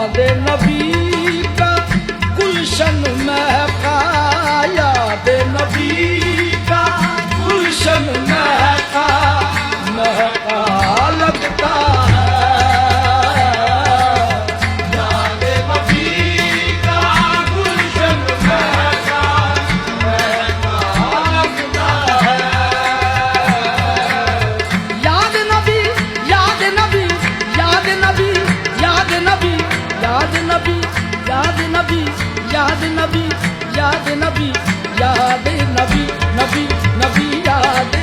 याद नबी का गुलशन महका, याद नबी का गुलशन महका, महका लगता है। याद नबी का गुलशन महका, महका लगता है। याद नबी, याद नबी, याद नबी, याद नबी, याद नबी, याद नबी, याद नबी, याद नबी, याद नबी, नबी नबी याद